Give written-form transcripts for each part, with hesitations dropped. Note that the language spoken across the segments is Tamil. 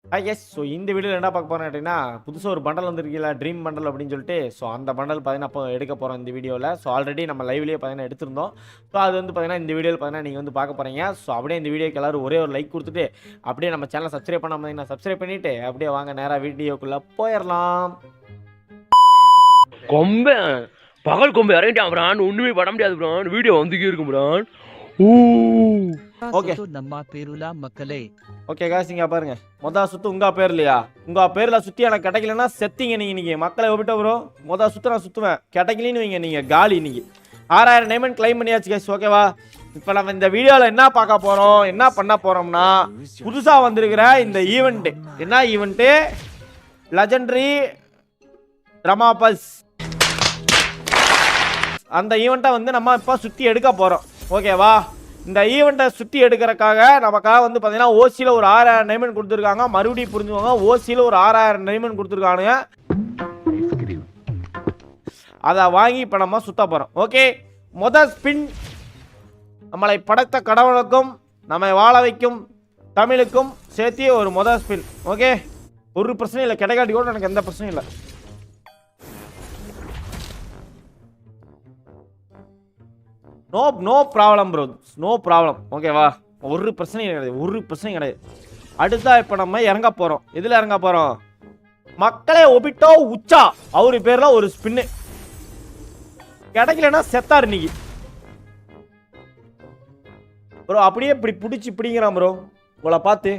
எஸ். ஸோ இந்த வீடியோவில் என்ன பார்க்க போகிறோம் அப்படின்னா புதுசாக ஒரு பண்டல் வந்துருக்கீங்களா ட்ரீம் பண்டல் அப்படின்னு சொல்லிட்டு. ஸோ அந்த பண்டல் பார்த்தீங்கன்னா அப்போ எடுக்க போகிறோம் இந்த வீடியோவில். ஸோ ஆல்ரெடி நம்ம லைவ்லேயே பார்த்தீங்கன்னா எடுத்திருந்தோம். ஸோ அது வந்து பார்த்தீங்கன்னா இந்த வீடியோவில் பார்த்தீங்கன்னா நீங்கள் வந்து பார்க்க போகிறீங்க. ஸோ அப்படியே இந்த வீடியோக்கு எல்லாரும் ஒரே ஒரு லைக் கொடுத்துட்டு அப்படியே நம்ம சேனலை சப்ஸ்கிரைப் பண்ணாமல் பார்த்தீங்கன்னா சப்ஸ்கிரைப் பண்ணிவிட்டு அப்படியே வாங்க நேராக வீடியோக்குள்ளே போயிடலாம். கொம்பை பகல் கொம்பை இறங்கிட்டான் பிரான். ஒண்ணுமே பண்ண முடியாது பிரான். வீடியோ வந்துக்கே இருக்கும் பிரான். ஓகே நம்ம பேருலா மக்களே. ஓகே காசு இங்கே பாருங்க. மொதல் சுற்று உங்கள் பேர் இல்லையா? உங்கள் பேரில் சுற்றி எனக்கு கிடைக்கலன்னா செத்திங்க நீங்கள். இன்றைக்கி மக்களை விட்ட ப்ரோ மொதல் சுற்று நான் சுற்றுவேன். கிடைக்கலன்னு வைங்க நீங்கள் காலி. இன்றைக்கி 6000 டைமண்ட் கிளைம் பண்ணியாச்சு கேஸ். ஓகேவா? இப்போ நம்ம இந்த வீடியோவில் என்ன பார்க்க போகிறோம், என்ன பண்ண போகிறோம்னா புதுசாக வந்திருக்கிற இந்த ஈவெண்ட்டு. என்ன ஈவெண்ட்டு? லெஜெண்டரி ரமாபஸ். அந்த ஈவெண்ட்டை வந்து நம்ம இப்போ சுற்றி எடுக்க போகிறோம். ஓகேவா? இந்த ஈவெண்ட்டை சுற்றி எடுக்கிறக்காக நமக்காக வந்து பார்த்தீங்கன்னா ஓசியில் ஒரு 6000 டைமண்ட் கொடுத்துருக்காங்க. மறுபடியும் புரிஞ்சுக்கோங்க, ஓசியில் ஒரு 6000 டைமண்ட் கொடுத்துருக்கானுங்க. அதை வாங்கி இப்போ நம்ம சுத்த போகிறோம். ஓகே, மொதல் ஸ்பின் நம்மளை படைத்த கடவுளுக்கும் நம்மை வாழ வைக்கும் தமிழுக்கும் சேர்த்து ஒரு மொதல் ஸ்பின். ஓகே, ஒரு பிரச்சனையும் இல்லை. கிடைக்காட்டி கூட எனக்கு எந்த பிரச்சனையும் இல்லை. No problem bro, no problem. ஓகேவா? ஒரு பிரச்சனையும் கிடையாது, ஒரு பிரச்சனையும் கிடையாது. அடுத்தா இப்போ நம்ம இறங்க போகிறோம். எதில் இறங்க போகிறோம்? மக்களே ஒபிட்டோ உச்சா அவரு பேரில் ஒரு ஸ்பின்னு. கிடைக்கலன்னா செத்தார் இன்னைக்கு ப்ரோ. அப்படியே இப்படி பிடிச்சி பிடிங்கிறான் ப்ரோ. உங்களை பார்த்து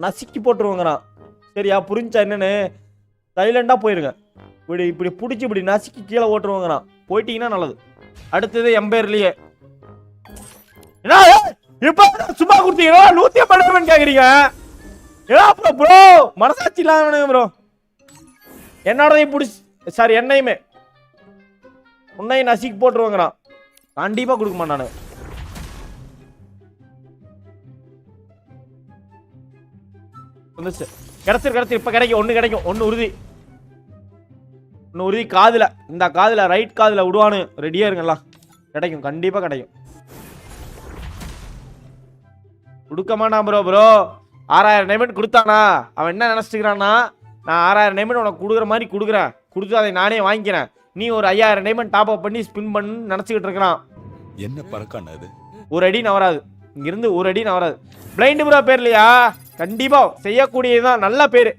நசுக்கி போட்டுருவாங்கிறான். சரியா? புரிஞ்சா என்னன்னு? சைலண்டாக போயிருங்க. இப்படி பிடிச்சி இப்படி நசுக்கி கீழே ஓட்டுருவாங்கிறான். போயிட்டீங்கன்னா நல்லது. அடுத்தது எம்பேர்லயே என்ன இப்ப சும்மா கொடுத்தீங்க 150 கேக்குறீங்க. ப்ரோ மனசாட்சி இல்லாம ப்ரோ. என்னோடதையும் பிடிச்சி சாரி என்னையுமே உன்னையும் நசிக்கு போட்டுருவாங்கிறான். கண்டிப்பா கொடுக்க மாட்டானு. கிடைச்சிரு இப்ப கிடைக்கும். ஒண்ணு கிடைக்கும், ஒண்ணு உறுதி. உறுதி. காதுல இந்த காதுல ரைட் காதுல விடுவானு ரெடியா இருங்கலாம். கிடைக்கும், கண்டிப்பா கிடைக்கும். கொடுக்க மாட்டான் ப்ரோ. 6000 டைமண்ட் கொடுத்தானா அவன் என்ன நினைச்சுக்கிறான்னா, நான் 6000 டைமண்ட் உனக்கு கொடுக்குற மாதிரி கொடுக்குறேன், கொடுத்து அதை நானே வாங்கிக்கிறேன், நீ ஒரு 5000 டைமண்ட் டாப் அப் பண்ணி ஸ்பின் பண்ணு நினைச்சுக்கிட்டு இருக்கிறான். என்ன பறக்கான அது? ஒரு அடி நவராது. இங்கிருந்து ஒரு அடி நவராது. பிளைண்ட் ப்ரோ பேர் இல்லையா? கண்டிப்பா செய்யக்கூடியதுதான். நல்ல பேரு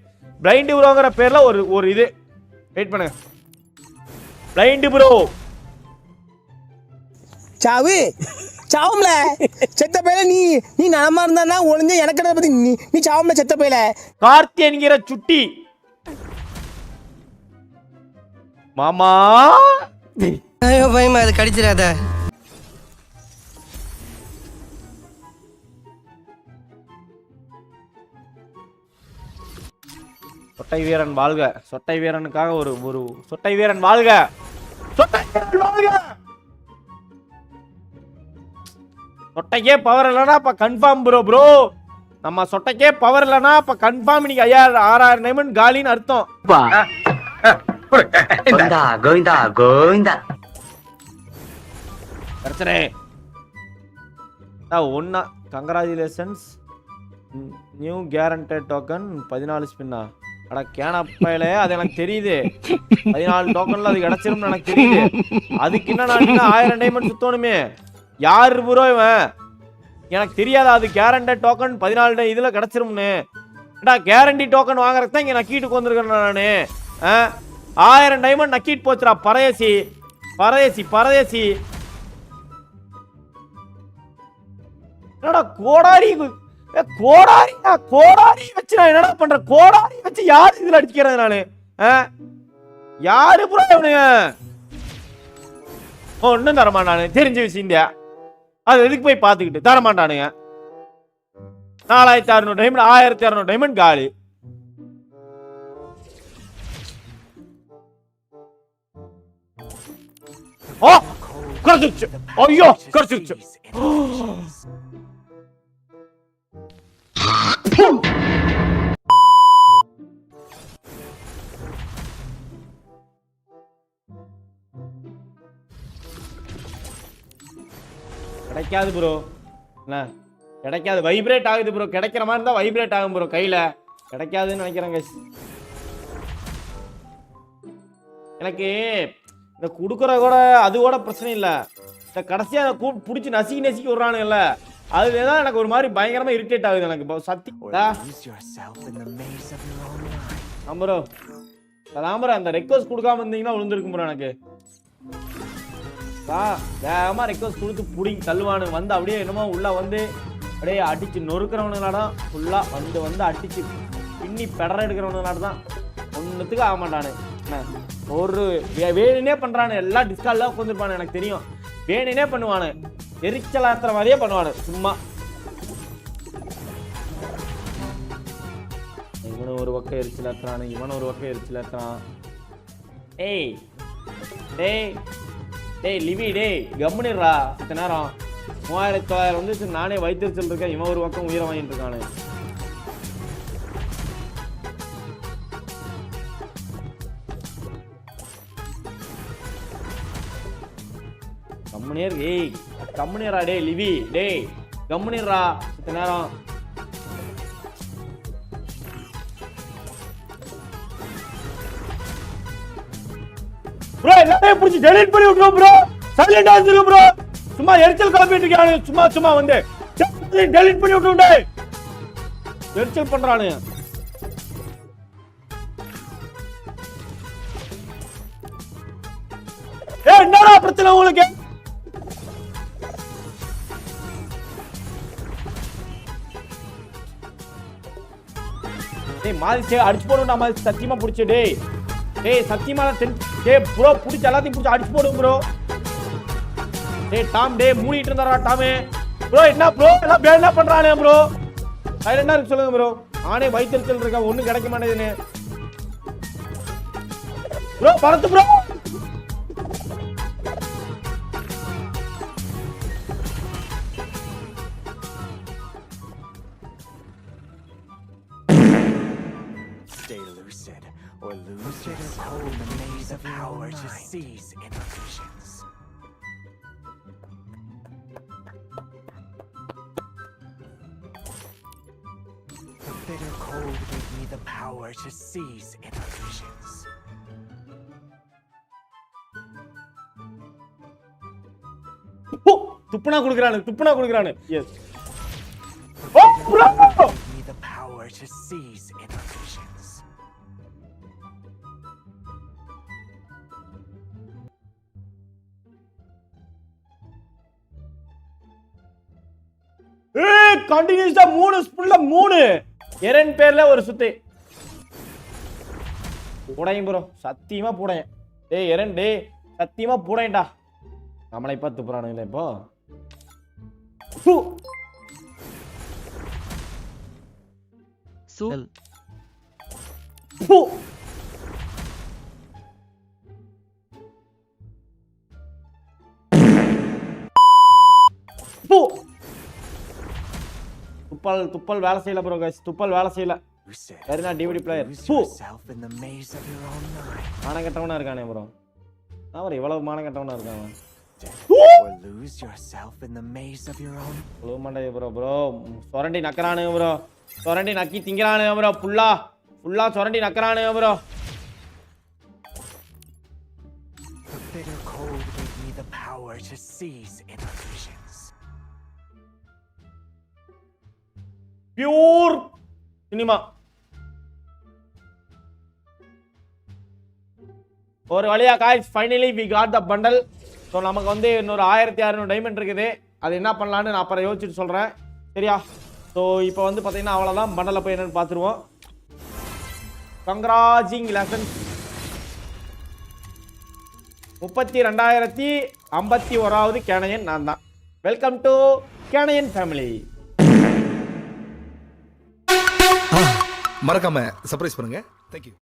பிளைண்ட் ப்ரோங்கிற பேர்ல ஒரு இது. வெயிட் பண்ணுங்க. பிளைண்ட் ப்ரோ சாவு சாவும்ல செத்த பையில. நீ நலமா இருந்தா ஒளிஞ்ச எனக்கு பத்தி நீ சாவும்ல செத்த பையில. கார்த்தி என்கிற சுட்டி மாமா. ஐயோ பயமா, அது கடிச்சிடாத. சொட்டை வீரன் வாழ்க. சொட்டை வீரனுக்காக ஒரு சொட்டை வீரன் வாழ்க. சொட்டை வீரன் வாழ்க. சொட்டைக்கே பவர் இல்லைனா அப்ப கன்ஃபார்ம் ப்ரோ. நம்ம சொட்டைக்கே பவர் இல்லைனா அப்ப கன்ஃபார்ம் இன்னைக்கு 6000 டைமண்ட் காலின்னு அர்த்தம். பிரச்சனை ஒன்னா. Congratulations, new guaranteed token 14 ஸ்பின்னா. அட கேனப்பையில அது எனக்கு தெரியுது. 14 டோக்கன்ல அது கிடைச்சிரும்னு எனக்கு தெரியுது. அதுக்கு என்ன 1000 டைமண்ட் சுத்தணுமே. யாரு ப்ரோ இவன்? எனக்கு தெரியாதா அது கேரண்டட் டோக்கன் 14 இதுல கிடைச்சிரும்னு? கேரண்டி டோக்கன் வாங்குறதுக்கு தான் இங்க நக்கீட்டுக்கு வந்திருக்கேன் நானு. 1000 டைமண்ட் நக்கீட் போச்சுடா. பரதேசி பரதேசி பரதேசி. என்னடா கோடாரி கோடாரி வச்சு நான் என்னடா பண்றேன்? கோடாரி வச்சு யாரு இதுல அடிக்கிறது நானு? யாரு ப்ரோ இவனுங்க? ஒன்னும் தரமாட்டானு தெரிஞ்ச விஷயம். அது எதுக்கு போய் பார்த்துக்கிட்டு தரமாட்டானுங்க. 4600 டைமண்ட் 1600 டைமண்ட் காலி. ஓ குறைச்சிருச்சு. ஐயோ குறைச்சிருச்சு. கிடைக்காது ப்ரோ. என்ன கிடைக்காது, வைப்ரேட் ஆகுது ப்ரோ. கிடைக்கிற மாதிரி இருந்தா வைப்ரேட் ஆகும் ப்ரோ கையில. கிடைக்காதுன்னு நினைக்கிறேன் guys. எனக்கு இந்த குடுக்குற கூட அது கூட பிரச்சனை இல்லை. இந்த கடைசியா பிடிச்சி நசுக்கி விடுறானுங்கல்ல, அதுதான் எனக்கு ஒரு மாதிரி பயங்கரமா இரிட்டேட் ஆகுது எனக்கு சத்தி. ப்ரோ அதான் ப்ரோ அந்த ரெக்வஸ்ட் கொடுக்காம இருந்தீங்கன்னா விழுந்துருக்கும் ப்ரோ. எனக்கு வேகமா ரெக்வஸ்ட் கொடுத்து புடிங்கி தள்ளுவானு வந்து அப்படியே என்னமோ உள்ள வந்து அப்படியே அடிச்சு நொறுக்கிறவனுங்களாடம் ஃபுல்லா வந்து அடிச்சு பின்னி பெடற எடுக்கிறவனுங்களாட்டம் ஒன்றுத்துக்கு ஆக மாட்டானு. ஒரு வேணுனே பண்றானு, எல்லாம் டிஸ்கால்ல உட்காந்துருப்பானு எனக்கு தெரியும். வேணுனே பண்ணுவானு, எரிச்சல் ஆத்துற மாதிரியே பண்ணுவானு சும்மா. இவனு ஒரு பக்கம் எரிச்சல் ஆத்துறானு, இவனு ஒரு பக்கம் எரிச்சல் ஆத்துறான். டேய் டேய் டேய் லிவி டேய் கம்முனிடுறா. இத்தனை நேரம் 3900 வந்துச்சு, நானே வைத்திருச்சல் இருக்கேன். இவன் ஒரு பக்கம் உயிரை வாங்கிட்டு இருக்கானு. கம்முனியர் ஏய் கம்முனியரா டேய் லிவி டேய் கம்முனிடுறா. இத்தனை நேரம் ப்ரோ எல்லாத்தையும் பிடிச்சி டெலீட் பண்ணி விட்டுரும் ப்ரோ. சைலண்டா இருந்துரு ப்ரோ. சும்மா எரிச்சல் கிளப்பிட்டு இருக்கானு, சும்மா வந்து டெலீட் பண்ணி விட்டுருண்டே. எரிச்சல் பண்றானு. ஏய் என்னடா பிரச்சனை உங்களுக்கு? டேய் மாதிரி அடிச்சு போடுடா மாதிரி சத்தியமா புடிச்சு டேய். டேய் சத்தியமா டேய் ப்ரோ புடிச்சு எல்லாத்தையும் புடிச்சு அடிச்சு போடுங்க ப்ரோ. டேய் டாம் டேய் மூடிட்டு இருந்தாரா டாமே ப்ரோ? என்ன ப்ரோ எல்லாம் என்ன பண்றானே ப்ரோ? சைலண்டா இருக்க சொல்லுங்க ப்ரோ. நானே வைத்திருச்சல் இருக்கேன், ஒண்ணும் கிடைக்க மாட்டேதுன்னு ப்ரோ. பரத்து bro Stay lucid, or lose yourself in the maze of power to seize inner visions. The bitter cold gave me the power to seize inner visions. துப்புனா குடுக்குறானு. Yes oh bro Gave me the power to seize inner visions. ஏய் கண்டினியூஸா 3 ஸ்புல்ல 3 எரன் பேர்ல ஒரு சுத்து போடையும் ப்ரோ. சத்தியமா போடையும். டேய் எரன் டேய் சத்தியமா போடையண்டா. நம்மளை பார்த்து துப்புறானுங்களே இப்போ. சூழல் பு பு துப்பல் வேலை செய்யல ப்ரோ गाइस. துப்பல் வேலை செய்யல. Lucid, சரினா டிவிடி பிளேயர் lose பு yourself in the maze of your own mind. மானங்கட்டவனா இருக்கானே ப்ரோ. அவர் இவ்வளவு மானங்கட்டவனா இருக்கான். Or lose yourself in the maze of your own. Blue Monday bro சொரண்டி நக்கறானே ப்ரோ. சொரண்டி நக்கி திங்கறானே ப்ரோ. ஃபுல்லா சொரண்டி நக்கறானே bro. The bitter cold gave me the power to seize inner visions. Pure cinema. ஒரு வழியா guys finally we got the bundle. So நமக்கு வந்து இன்னொரு 1600 டைமண்ட் இருக்குது. அது என்ன பண்ணலான்னு நான் அப்புறம் யோசிச்சுட்டு சொல்கிறேன் சரியா. ஸோ இப்போ வந்து பார்த்தீங்கன்னா அவ்வளோதான். பண்டலை போய் என்னன்னு பார்த்துருவோம். கங்க்ராஜிங் லெசன் 32,051வது கேனையன் நான் தான். வெல்கம் டு கேனையன் ஃபேமிலி. மறக்காம சர்ப்ரைஸ் பண்ணுங்க. தேங்க்யூ.